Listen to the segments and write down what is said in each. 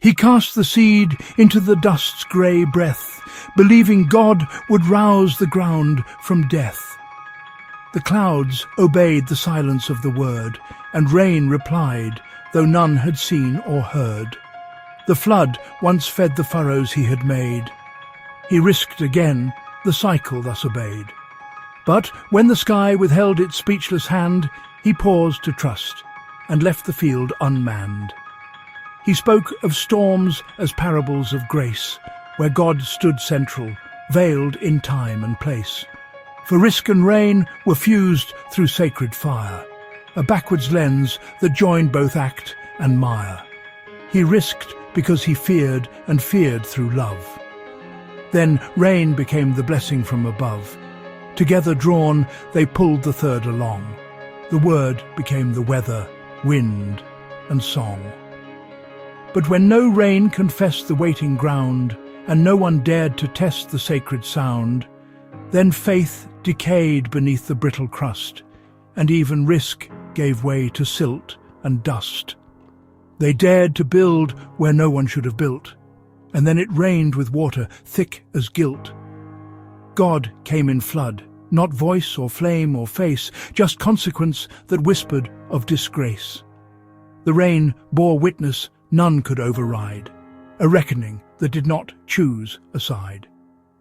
He cast the seed into the dust's grey breath, believing God would rouse the ground from death. The clouds obeyed the silence of the word, and rain replied, though none had seen or heard. The flood once fed the furrows he had made. He risked again, the cycle thus obeyed. But when the sky withheld its speechless hand, he paused to trust, and left the field unmanned. He spoke of storms as parables of grace, where God stood central, veiled in time and place. For risk and rain were fused through sacred fire, a backwards lens that joined both act and mire. He risked because he feared, and feared through love. Then rain became the blessing from above. Together drawn, they pulled the third along. The word became the weather, wind, and song. But when no rain confessed the waiting ground, and no one dared to test the sacred sound, then faith decayed beneath the brittle crust, and even risk gave way to silt and dust. They dared to build where no one should have built, and then it rained with water thick as guilt. God came in flood, not voice or flame or face, just consequence that whispered of disgrace. The rain bore witness none could override, a reckoning that did not choose a side.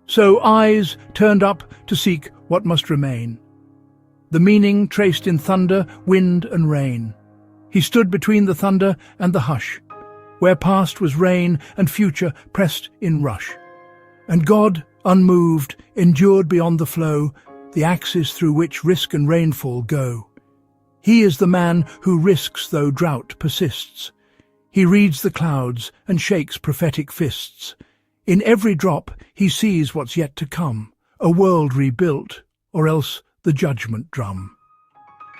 So eyes turned up to seek what must remain. The meaning traced in thunder, wind and rain. He stood between the thunder and the hush, where past was rain and future pressed in rush. And God, unmoved, endured beyond the flow, the axis through which risk and rainfall go. He is the man who risks though drought persists. He reads the clouds and shakes prophetic fists. In every drop he sees what's yet to come, a world rebuilt, or else the judgment drum.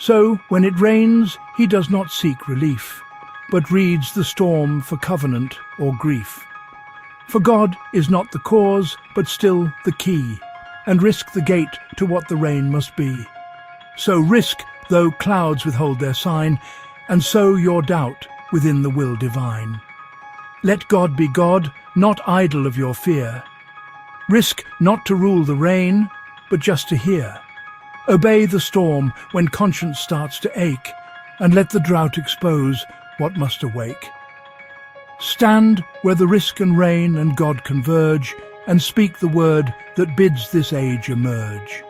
So, when it rains, he does not seek relief, but reads the storm for covenant or grief. For God is not the cause, but still the key, and risk the gate to what the rain must be. So risk, though clouds withhold their sign, and sow your doubt within the will divine. Let God be God, not idol of your fear. Risk not to rule the rain, but just to hear. Obey the storm when conscience starts to ache, and let the drought expose what must awake. Stand where the risk and rain and God converge, and speak the word that bids this age emerge.